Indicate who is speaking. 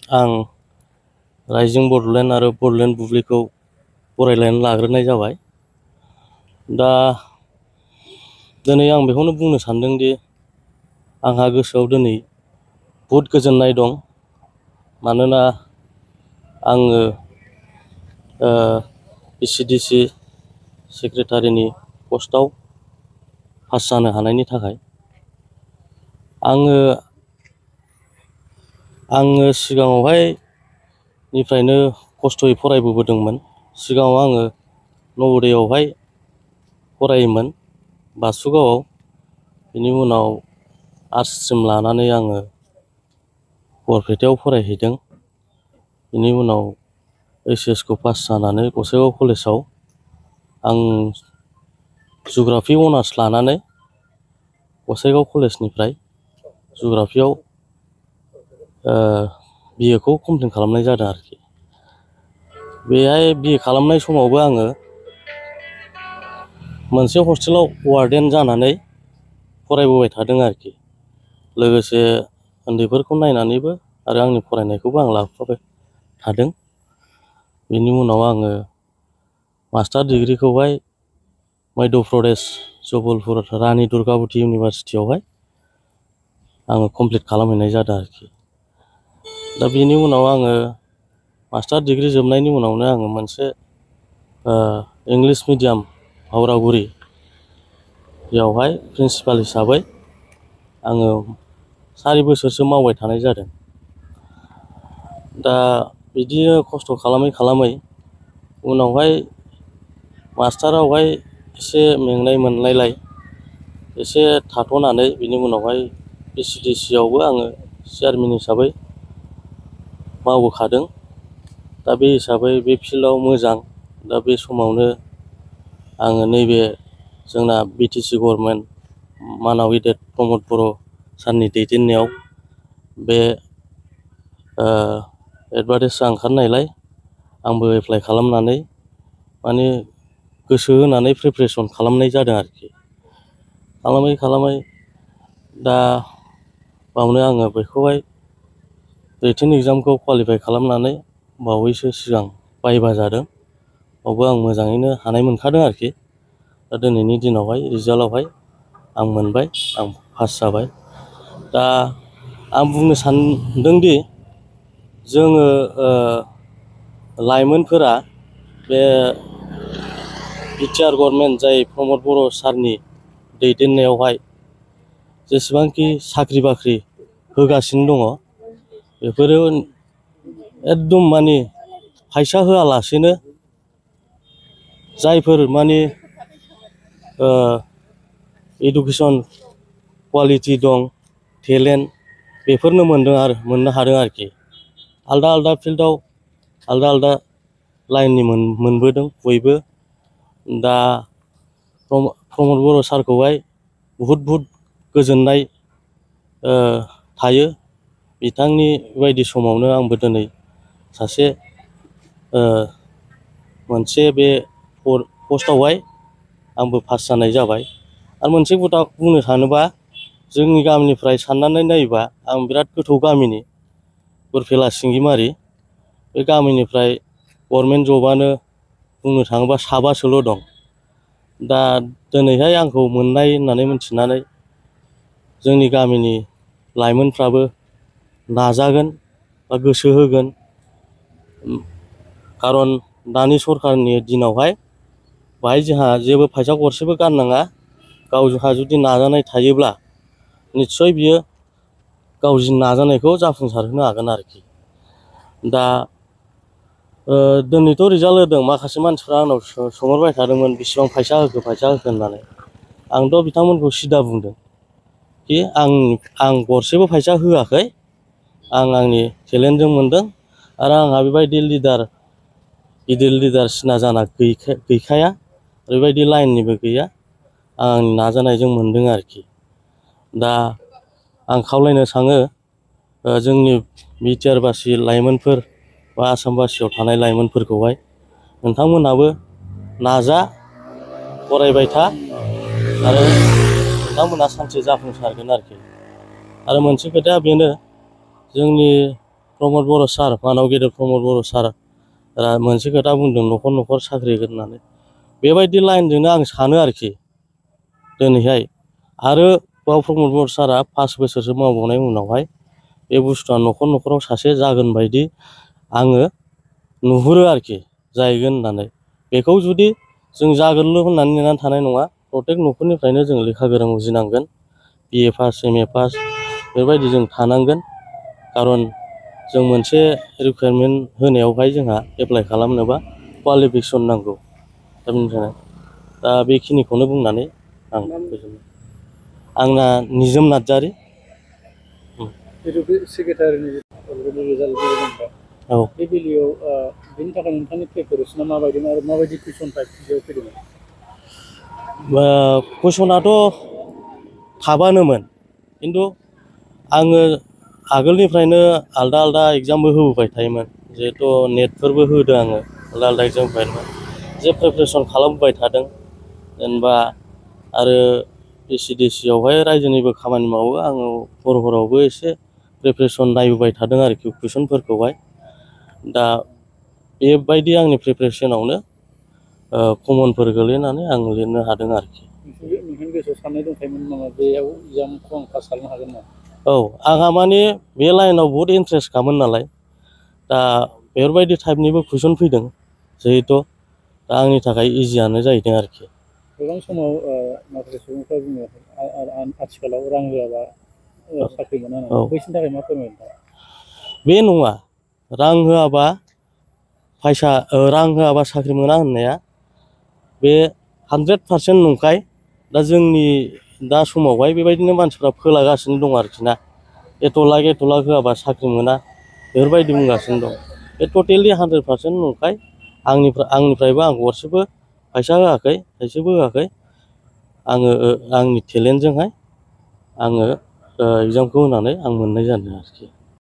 Speaker 1: आं राइजिं बड'लेण्ड आरो बड'लेण्ड बुब्लिखौ फरायलायनानै लाग्रोनाय जाबाय। दा दिनै आं बेखौनो बुंनो सानदों दि आंहा गोसोआव दिनै बहुद गोजोननाय दं। मानोना आङो ECDC सेक्रेटारिनि पस्टआव पास जानो हानायनि थाखाय आङो सिगाङावहाय निफ्रायनो खस्थ'यै फरायबोदोंमोन। सिगाङाव आङो नवोदयआवहाय फरायोमोन बासुगावआव। बेनि उनाव आर्ट्स स्ट्रिम लानानै आङो बरपेटायाव फरायहैदों। बेनि उनाव HS खौ पास जानानै गसाइगाव कलेजाव आं जुग्राफि अनार्स लानानै गसाइगाव कलेजनिफ्राय जुग्राफियाव BA खौ कमप्लिट खालामनाय जादों आरोखि। बेहाय BA खालामनाय समावबो आङो मोनसे हस्टेलाव वार्डेन जानानै फरायबोबाय थादों आरोखि। लोगोसे उन्दैफोरखौ नायनानैबो आरो आंनि फरायनायखौबो आं लाफाबाय थादों। बेनि उनाव आङो मास्टार डिग्रिखौहाय मध्य प्रदेश जबलपुर रानि दुर्गावती इउनिभारसिटियावहाय आङो कमप्लिट खालामहैनाय जादों आरोखि। दा बेनि उनाव आङो मास्टार डिग्रि जोबनायनि उनावनो आङो मोनसे इंलिश मिडियाम हावरागुरि बेयावहाय प्रिन्सिपाल हिसाबै आङो 4 बोसोरसो मावबाय थानाय जादों। दा बिदिनो खस्थ' खालामै खालामै उनावहाय मास्टारावहाय एसे मेंनाय मोननायलाय एसे थाथ'नानै बिनि उनावहाय ECDC आवबो आङो चेयारमेन हिसाबै मावबोखादों। दा बे हिसाबै बे फिल्डआव मोजां। दा बे समावनो आङो नैबे जोंना BTC गभर्नमेन्ट मानाव गेदेर प्रमद बर' सारनि दैदेननायाव बे एडभार्टाइजआ ओंखारनायलाय आंबो एप्लाइ खालामनानै माने गोसो होनानै प्रिपारेसन खालामनाय जादों आरोखि। खालामै खालामै दा बावनो आङो बेखौहाय रिटेन एग्जामखौ क्वालिफाइ खालामनानै बावैसो सिगां भाइभा जादों। बावबो आं मोजाङैनो हानाय मोनखादों आरोखि। दा दिनैनि दिनावहाय रिजाल्टआवहाय आं मोनबाय, आं पास जाबाय। दा आं बुंनो सानदोंदि जोङो लाइमोनफोरा बे बिटिआर गभर्नमेन्ट जाय प्रमद बर' सारनि दैदेननायावहाय जेसेबांखि साख्रि बाख्रि होगासिनो दङ बेफोरो एकदम माने फैसा होआलासेनो जायफोर माने इडुकेसन कुवालिटि दं, टेलेन्ट बेफोरनो मोननो हादों आरोखि। आलदा आलदा फिल्डआव आलदा आलदा लाइननि मोनबोदों बयबो। दा प्रमद बर' सारखौहाय बहुद गोजोननाय थायो। बिथांनि बायदि समावनो आंबो दिनै सासे मोनसे बे पस्टआवहाय आंबो पास जानाय जाबाय। आरो मोनसे खोथा बुंनो सानोबा जोंनि गामिनिफ्राय साननानै नायोबा आं बिराद गोथौ गामिनि गुरफेला सिंगिमारि। बे गामिनिफ्राय गभर्नमेन्ट जबानो बुंनो थाङोबा 7 दं। दा दिनैहाय आंखौ मोननाय होननानै मिथिनानै जोंनि गामिनि लाइमोनफ्राबो नाजागोन बा गोसो होगोन। खारन दानि सरखारनि दिनावहाय बाहाय जोंहा जेबो फैसा गरसेबो गारनाङा। गावहा जुदि नाजानाय थायोब्ला निस्सय बियो गावनि नाजानायखौ जाफुंसारहोनो हागोन आरोखि। दा दिनैथ' रिजाल्ट होदों। माखासे मानसिफ्रा आंनाव सोंहरबाय थादोंमोन बेसेबां फैसा होखो होननानै। आंथ' बिथांमोनखौ सिदा बुंदों कि आं गरसेबो फैसा होआखै। आं आंनि टेलेन्टजों मोनदों आरो आंहा बेबायदि गिदिर लिडार सिना जाना गैखाया, ओरैबायदि लाइननिबो गैया। आं आंनि नाजानायजों मोनदों आरोखि। दा आं खावलायनो सानो जोंनि बिटिआरबासि लाइमोनफोर बा आसामबासियाव थानाय लाइमोनफोरखौहाय नोंथांमोनहाबो नाजा, फरायबाय था आरो नोंथांमोनहा सानसे जाफुंसारगोन आरोखि। आरो मोनसे खोथाया बेनो जोंनि प्रमद बर' सार मानाव गेदेर प्रमद बर' सार मोनसे खोथा बुंदों न'खर न'खर साख्रि होगोन होननानै बेबायदि लाइनजोंनो आं सानो आरोखि दिनैहाय आरो बाव प्रमद बर' सारा 5 बोसोरसो मावबावनाय उनावहाय बे बुस्थुआ न'खर न'खराव सासे जागोन बायदि आङो नुहुरो आरोखि जाहैगोन होननानै बेखौ जुदि जों जागोनल' होननानै नेनानै थानाय नङा प्रत्येक न'खरनिफ्रायनो जों लेखा गोरों उजिनांगोन BA पास MA पास बेबायदि जों थानांगोन खारन जों मोनसे रिक्वायरमेन्ट होनायावहाय जोंहा एप्लाइ खालामनोबा क्वालिफिकेसन नांगौ दा बेनिखायनो दा बेखिनिखौनो बुंनानै आं आंना निजोम नार्जारि
Speaker 2: सेक्रेटारिनि रिजाल्ट जाबाय
Speaker 1: औ
Speaker 2: बे बेलायाव बेनि थाखाय नोंथांनि प्रिपारेसना माबायदि आरो माबायदि कुइसन टाइप बेयाव फैदोंमोन
Speaker 1: कुइसनाथ' थाबानोमोन खिन्थु आङो आगोलनिफ्रायनो आलदा आलदा एग्जामबो होबोबाय थायोमोन जिहेथु नेटफोरबो होदों आङो आलदा आलदा एग्जाम होबाय जे प्रिपारेसन खालामबोबाय थादों जेनेबा आरो PCDC आवहाय रायजोनिबो खामानि मावो आङो हरावबो एसे प्रिपारेसन नायबोबाय थादों आरोखि कुइसनफोरखौहाय दा बेबायदि आंनि प्रिपारेसनावनो कमनफोर गोलैनानै आं लिरनो हादों आरोखि
Speaker 2: नोंथांनि गोसोआव साननाय दंखायोमोन नामा बेयाव एग्जामखौ आं पास खालामनो हागोन नामा
Speaker 1: औ आंहा माने बे लाइनाव बहुद इन्ट्रेस्टखामोन नालाय दा बेफोरबायदि टाइपनिबो कुइसन फैदों जिहेथु दा आंनि थाखाय इजियानो जाहैदों आरोखि
Speaker 2: गोबां समाव माखासे सुबुंफ्रा बुङो आथिखालाव रां होआबा साख्रि मोना होननानै बैसोरनि थाखाय मा फोरमायनो
Speaker 1: बे नङा रां होआबा रां होआबा साख्रि मोना होननाया बे 100% नंखाय दा जोंनि दा समावहाय बेबायदिनो मानसिफ्रा फोलागासिनो दं आरोखि ना एथ' लाख होआबा साख्रि मोना बेफोरबायदि बुंगासिनो दं बे टटेलि 100% नंखाय आंनिफ्रायबो आं गरसेबो फैसा होआखै थाइसेबो होआखै आङो आंनि टेलेन्टजोंहाय आङो एग्जामखौ होनानै आं मोननाय जादों आरोखि